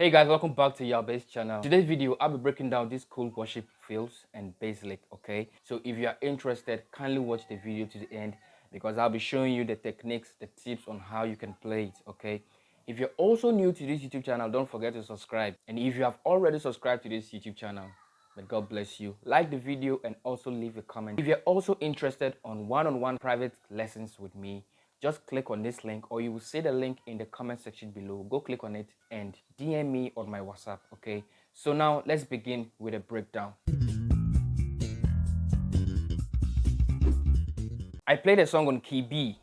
Hey guys, welcome back to your bass channel. Today's video, I'll be breaking down these cool worship fills and bass lick, okay? So if you are interested, kindly watch the video to the end because I'll be showing you the techniques, the tips on how you can play it, okay? If you're also new to this YouTube channel, don't forget to subscribe. And if you have already subscribed to this YouTube channel, may God bless you. Like the video and also leave a comment. If you're also interested on one-on-one private lessons with me, just click on this link or you will see the link in the comment section below. Go click on it and DM me on my WhatsApp, okay? So now let's begin with a breakdown. I played a song on key B,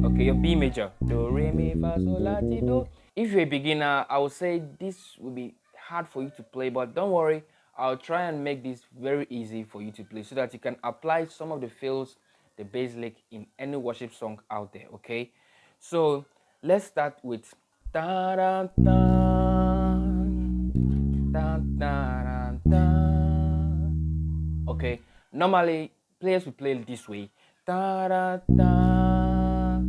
okay, your B major. Do, re, mi, fa, sol, la, ti, do. If you're a beginner, I would say this will be hard for you to play, but don't worry, I'll try and make this very easy for you to play so that you can apply some of the fills, the bass lick in any worship song out there, okay? So let's start with da da da da da da. Okay, normally players will play it this way. Da da da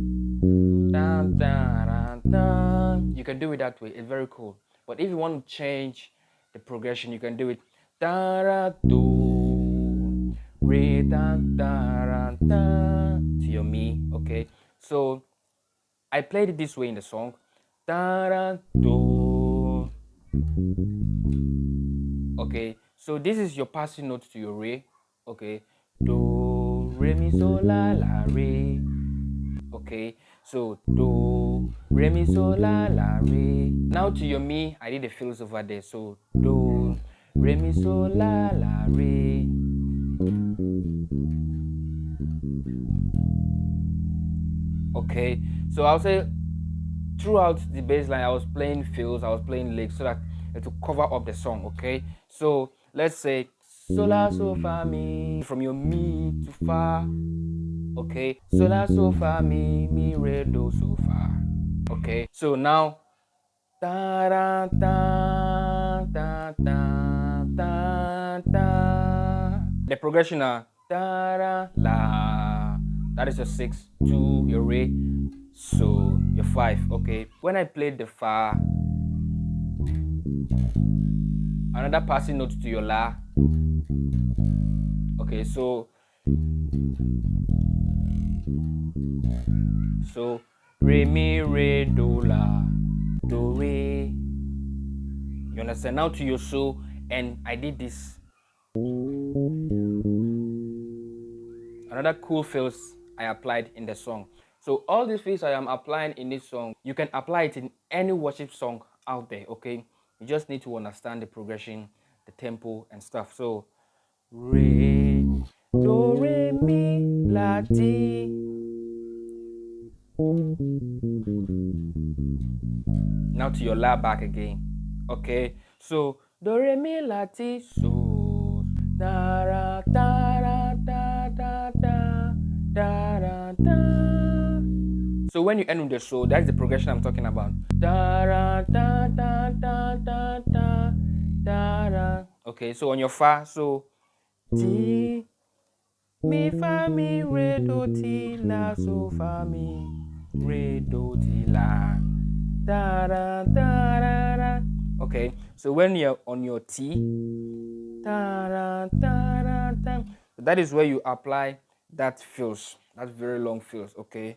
da da da. You can do it that way. It's very cool. But if you want to change the progression, you can do it da da do re da da da to your mi. Okay, so I played it this way in the song. Da da do. Okay, so this is your passing note to your re. Okay, do re mi so la la re. Okay, so do re mi so la la re. Now to your mi, I did the fills over there. So do re mi so la la re. Okay, so I'll say throughout the bass line I was playing fills, I was playing licks so that to cover up the song. Okay, so let's say so la so fa mi, from your mi to fa. Okay, so la so fa mi re do so fa. Okay, so now da da da da da da da. The progression are da da la. That is your 6, 2, your re, so your 5. Okay, when I played the fa, another passing note to your la. Okay, so re mi re do la do re. You understand? Now to your so, and I did this. Another cool fills I applied in the song. So all these fills I am applying in this song, you can apply it in any worship song out there, okay? You just need to understand the progression, the tempo and stuff. So re, do, re, mi, la, ti. Now to your la back again. Okay, so do, re, mi, la, ti, so da da da da da da da da da. So when you end with the so, that's the progression I'm talking about. Da da da da da da da da da. Okay, so on your fa, so ti mi fa mi re do ti la so fa mi re do ti la da da da da da. Okay, so when you're on your T, da da da da da, that is where you apply that fills, that very long fills. Okay.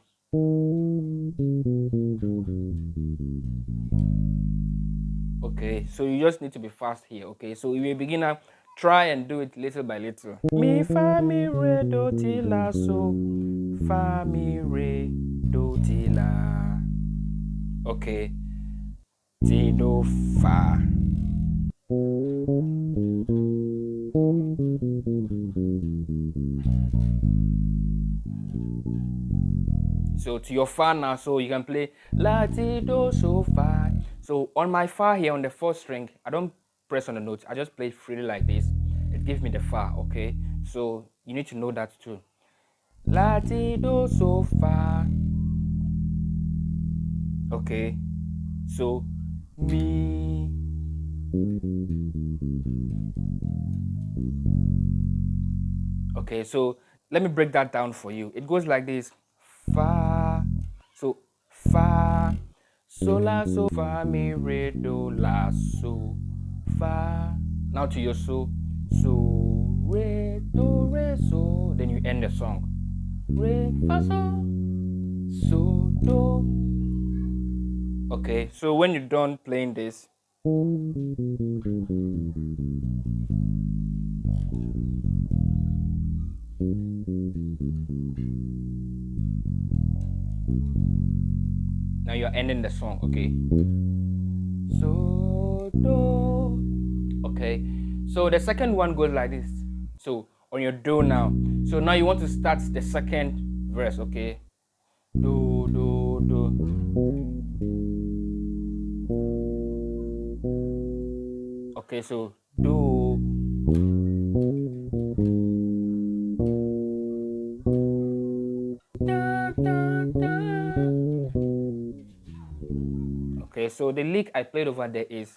Okay, so you just need to be fast here. Okay, so if you're a beginner, try and do it little by little. Mi fa mi re do ti la so fa mi re do ti la. Okay, ti do fa. So to your fa now, so you can play la ti do so fa. So on my fa here on the 4th string, I don't press on the notes. I just play freely like this. It gives me the fa. Okay, so you need to know that too. La ti do so fa. Okay, so mi. Okay, so let me break that down for you. It goes like this. Fa, so fa, So la so fa mi re do la so fa. Now to your so. So re do re so. Then you end the song. Re fa so do. Okay, so when you're done playing this, now you're ending the song. Okay, so do. Okay, so the second one goes like this. So on your do now, so now you want to start the second verse. Okay, do do do. Okay, so do. Da, da, da. Okay, so the lick I played over there is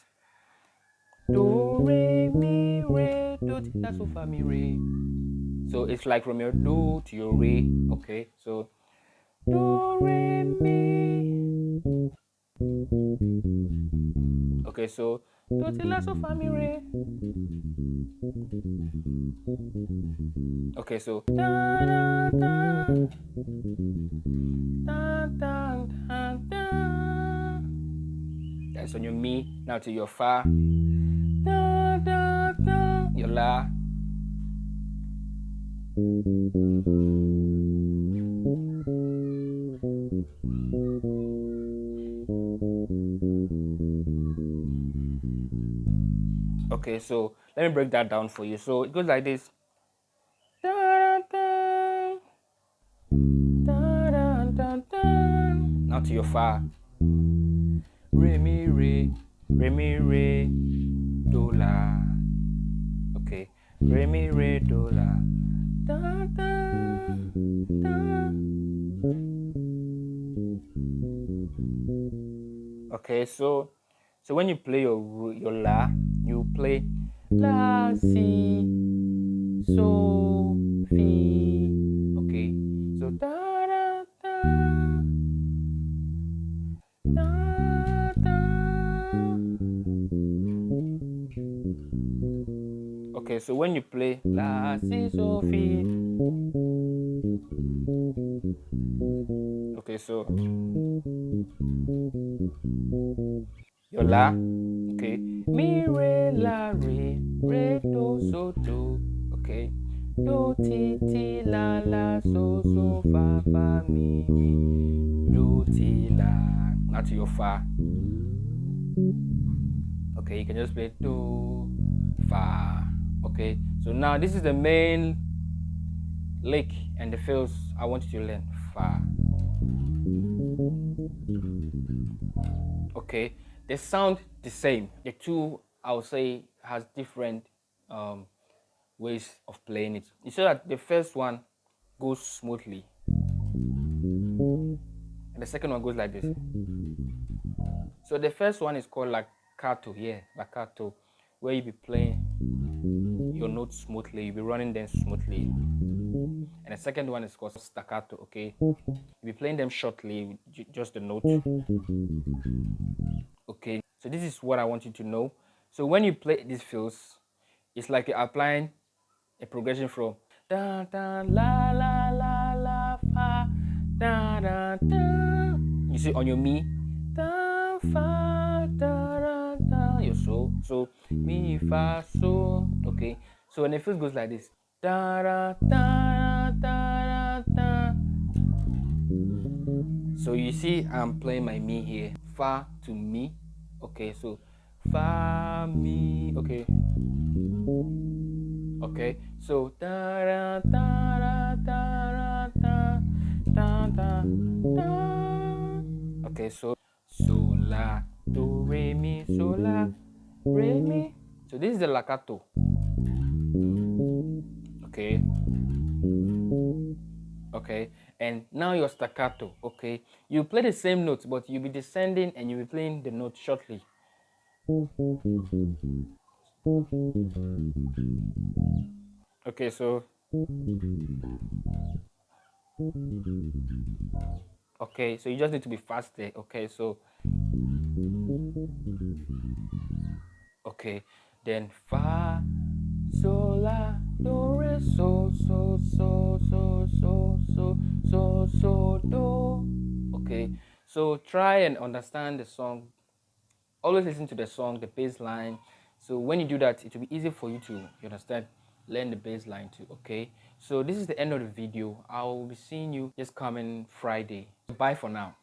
do re mi re do ti la so fa mi re. So it's like from your do to your re. Okay, so do re mi. Okay, so do ti la so fa mi re. Okay, so da da da da da da da. That's on your mi. Now to your fa. Da da da. Your la. Okay, so let me break that down for you. So it goes like this. Da, da, da, da, da, da. Now to your fa. Re mi re do la. Okay, re mi re do la. Da da da. Okay, so when you play your la, you play la si so fi. Okay, so da da da da da. Okay, so when you play la si so fi. Okay, so your la. Okay, mi re la re do so do. Okay, do ti ti la la so so fa fa mi do ti la. Now to your fa. Okay, you can just play do fa. Okay, so now this is the main lick and the fills I want you to learn. Fa. Okay, they sound the same. The two, I would say, has different ways of playing it. You see that the first one goes smoothly, and the second one goes like this. So the first one is called Legato, yeah, Legato, where you be playing your notes smoothly, you be running them smoothly. And the second one is called staccato, okay? You be playing them shortly, just the note. Okay, so this is what I want you to know. So when you play these fills, it's like you're applying a progression from da da la la la la fa da da da. You see on your mi da fa da da da. Your so mi fa so. Okay, so when the fill goes like this da da da da da da. So you see I'm playing my mi here, fa to mi. Okay, so fa mi. Okay. Okay, so da da da da da da da da da. Okay, so la do re mi so la re mi. So this is the legato. Okay. Okay, and now your staccato. Okay, you play the same notes, but you'll be descending and you'll be playing the note shortly. Okay, so Okay, so you just need to be fast there. Okay, so okay, then fa, sol, la, do, re, so, do. Okay, so try and understand the song. Always listen to the song, the bass line. So when you do that, it will be easy for you to, you understand, learn the bass line too. Okay, so this is the end of the video. I will be seeing you this coming Friday. Bye for now.